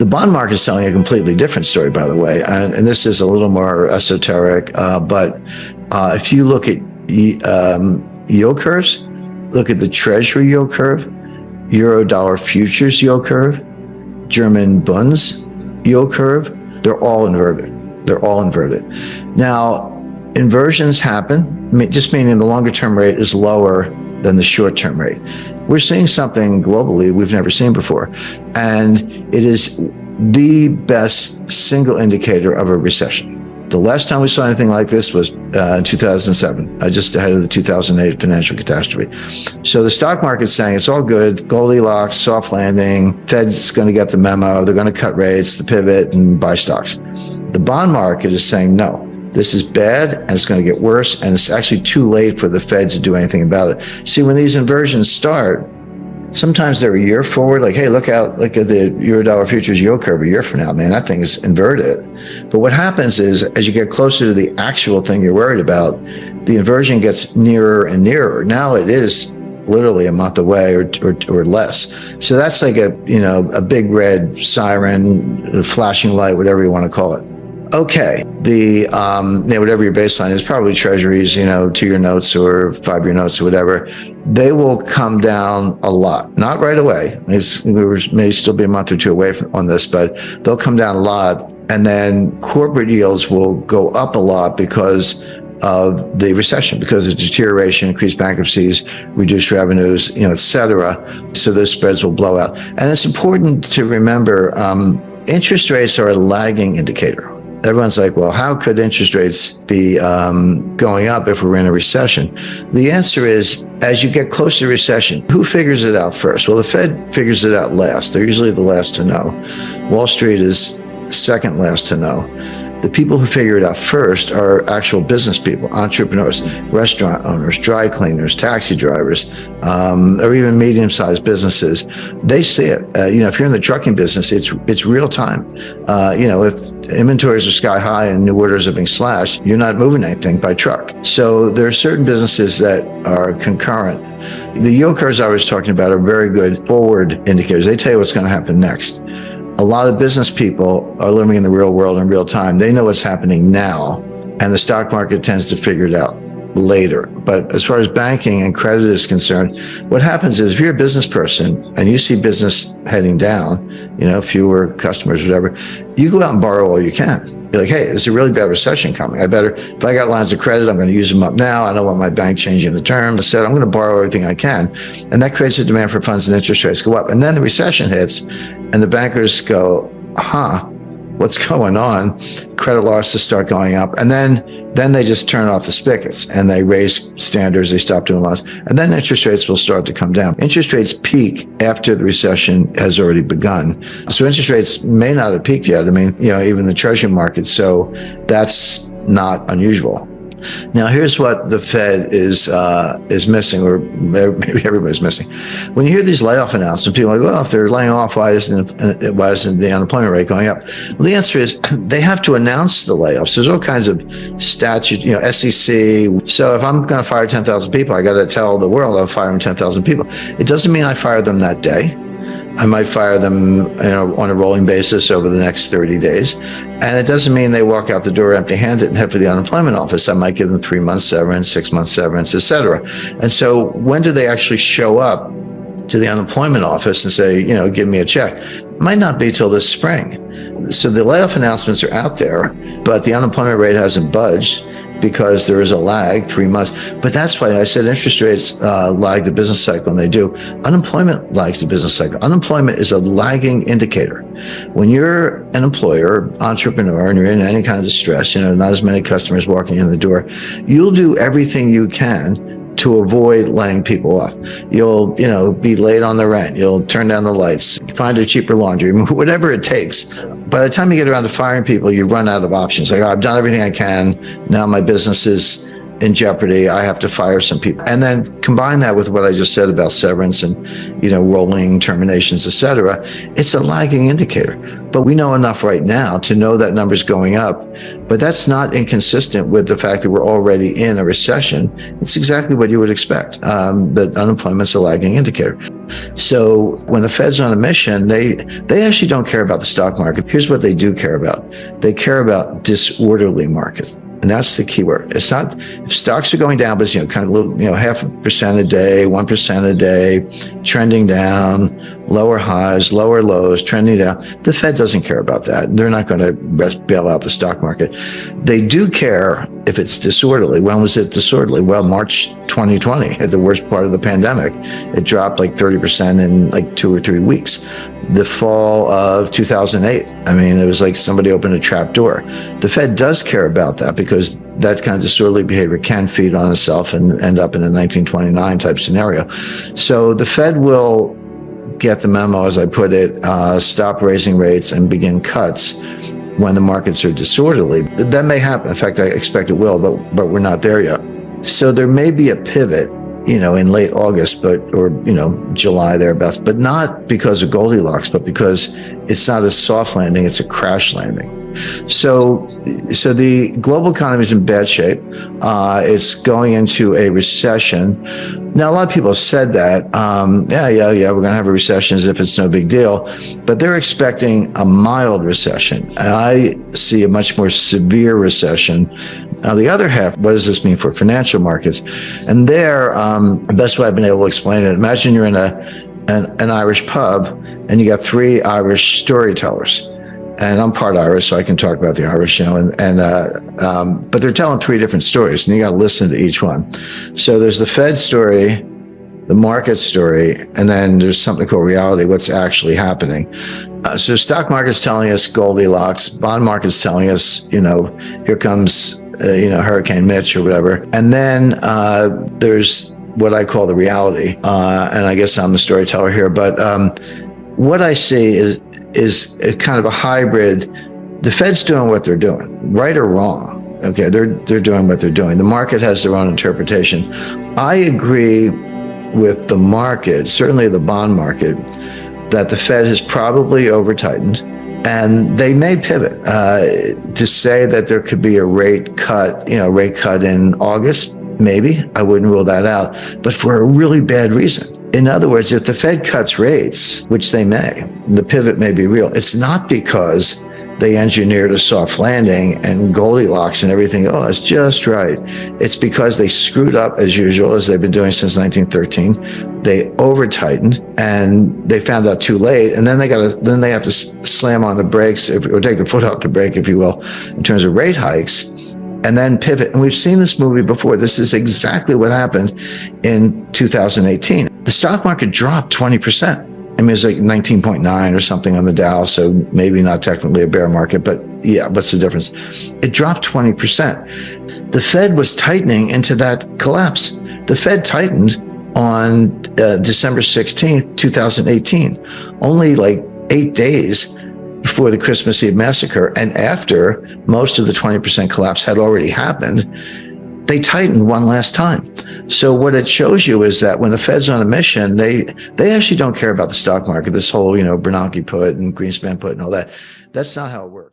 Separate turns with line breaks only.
The bond market is telling a completely different story, by the way, and this is a little more esoteric, but if you look at yield curves, look at the Treasury yield curve, Euro-dollar futures yield curve, German Bunds yield curve, they're all inverted. They're all inverted. Now, inversions happen, just meaning the longer-term rate is lower than the short-term rate. We're seeing something globally we've never seen before, and it is the best single indicator of a recession. The last time we saw anything like this was in 2007, just ahead of the 2008 financial catastrophe. So the stock market's saying it's all good, Goldilocks, soft landing, Fed's going to get the memo, they're going to cut rates, the pivot, and buy stocks. The bond market is saying no. This is bad, and it's going to get worse, and it's actually too late for the Fed to do anything about it. See, when these inversions start, sometimes they're a year forward, like, hey, look at the Euro-dollar futures yield curve a year from now, man, that thing is inverted. But what happens is, as you get closer to the actual thing you're worried about, the inversion gets nearer and nearer. Now it is literally a month away or less. So that's like a big red siren, a flashing light, whatever you want to call it. Okay, whatever your baseline is, probably treasuries, 2-year notes or 5-year notes or whatever, they will come down a lot. Not right away. We may still be a month or two away on this, but they'll come down a lot. And then corporate yields will go up a lot because of the recession, because of deterioration, increased bankruptcies, reduced revenues, et cetera. So those spreads will blow out. And it's important to remember, interest rates are a lagging indicator. Everyone's like, well, how could interest rates be going up if we're in a recession? The answer is, as you get close to recession, who figures it out first? Well, the Fed figures it out last. They're usually the last to know. Wall Street is second last to know. The people who figure it out first are actual business people, entrepreneurs, restaurant owners, dry cleaners, taxi drivers, or even medium-sized businesses. They see it. If you're in the trucking business, it's real time. If inventories are sky high and new orders are being slashed, you're not moving anything by truck. So there are certain businesses that are concurrent. The yield curves I was talking about are very good forward indicators. They tell you what's going to happen next. A lot of business people are living in the real world in real time. They know what's happening now, and the stock market tends to figure it out later. But as far as banking and credit is concerned, what happens is if you're a business person and you see business heading down, fewer customers, whatever, you go out and borrow all you can. You're like, hey, there's a really bad recession coming. If I got lines of credit, I'm going to use them up now. I don't want my bank changing the terms. I said, I'm going to borrow everything I can. And that creates a demand for funds and interest rates go up. And then the recession hits and the bankers go, what's going on? Credit losses start going up. And then they just turn off the spigots and they raise standards. They stop doing loans. And then interest rates will start to come down. Interest rates peak after the recession has already begun. So interest rates may not have peaked yet. Even the treasury market. So that's not unusual. Now, here's what the Fed is missing, or maybe everybody's missing. When you hear these layoff announcements, people are like, well, if they're laying off, why isn't the unemployment rate going up? Well, the answer is they have to announce the layoffs. There's all kinds of statute, SEC. So if I'm going to fire 10,000 people, I got to tell the world I'm firing 10,000 people. It doesn't mean I fire them that day. I might fire them on a rolling basis over the next 30 days. And it doesn't mean they walk out the door empty-handed and head for the unemployment office. I might give them 3 months severance, 6 months severance, et cetera. And so when do they actually show up to the unemployment office and say, give me a check? It might not be till this spring. So the layoff announcements are out there, but the unemployment rate hasn't budged because there is a lag, 3 months. But that's why I said interest rates lag the business cycle, and they do. Unemployment lags the business cycle. Unemployment is a lagging indicator. When you're an employer, entrepreneur, and you're in any kind of distress, not as many customers walking in the door, you'll do everything you can to avoid laying people off. You'll, be late on the rent. You'll turn down the lights, find a cheaper laundry, whatever it takes. By the time you get around to firing people, you run out of options. Like, I've done everything I can. Now my business is in jeopardy. I have to fire some people. And then combine that with what I just said about severance and, rolling terminations, et cetera. It's a lagging indicator. But we know enough right now to know that number's going up. But that's not inconsistent with the fact that we're already in a recession. It's exactly what you would expect, that unemployment's a lagging indicator. So when the Fed's on a mission, they actually don't care about the stock market. Here's what they do care about. They care about disorderly markets. And that's the key word. It's not, if stocks are going down, but it's, kind of little, 0.5% a day, 1% a day, trending down, lower highs, lower lows, trending down. The Fed doesn't care about that. They're not going to bail out the stock market. They do care if it's disorderly. When was it disorderly? Well, March 2020, at the worst part of the pandemic, it dropped like 30% in like 2 or 3 weeks. The fall of 2008, it was like somebody opened a trap door. The Fed does care about that because that kind of disorderly behavior can feed on itself and end up in a 1929 type scenario. So the Fed will get the memo, as I put it, stop raising rates and begin cuts when the markets are disorderly. That may happen. In fact, I expect it will, but we're not there yet. So there may be a pivot, in late August, or July thereabouts, but not because of Goldilocks, but because it's not a soft landing, it's a crash landing. So the global economy is in bad shape. It's going into a recession. Now, a lot of people have said that, we're going to have a recession as if it's no big deal, but they're expecting a mild recession. And I see a much more severe recession. Now, the other half, what does this mean for financial markets? And there, the best way I've been able to explain it, imagine you're in an Irish pub and you got 3 Irish storytellers. And I'm part Irish, so I can talk about the Irish, but they're telling 3 different stories, and you got to listen to each one. So there's the Fed story, the market story, and then there's something called reality, what's actually happening. So stock market's telling us Goldilocks, bond market's telling us, here comes, Hurricane Mitch or whatever. And then there's what I call the reality, and I guess I'm the storyteller here, but what I see is a kind of a hybrid. The Fed's doing what they're doing, right or wrong. Okay, they're doing what they're doing. The market has their own interpretation. I agree with the market, certainly the bond market, that the Fed has probably over-tightened, and they may pivot to say that there could be a rate cut in August. Maybe, I wouldn't rule that out, but for a really bad reason. In other words, if the Fed cuts rates, which they may, the pivot may be real. It's not because they engineered a soft landing and Goldilocks and everything. Oh, it's just right. It's because they screwed up as usual, as they've been doing since 1913. They over tightened and they found out too late. And then they have to slam on the brakes or take the foot off the brake, if you will, in terms of rate hikes, and then pivot. And we've seen this movie before. This is exactly what happened in 2018. The stock market dropped 20%. It was like 19.9 or something on the Dow, so maybe not technically a bear market, but yeah, what's the difference? It dropped 20%. The Fed was tightening into that collapse. The Fed tightened on December 16th, 2018, only like 8 days before the Christmas Eve massacre, and after most of the 20% collapse had already happened. They tightened one last time. So what it shows you is that when the Fed's on a mission, they actually don't care about the stock market. This whole, Bernanke put and Greenspan put and all that. That's not how it works.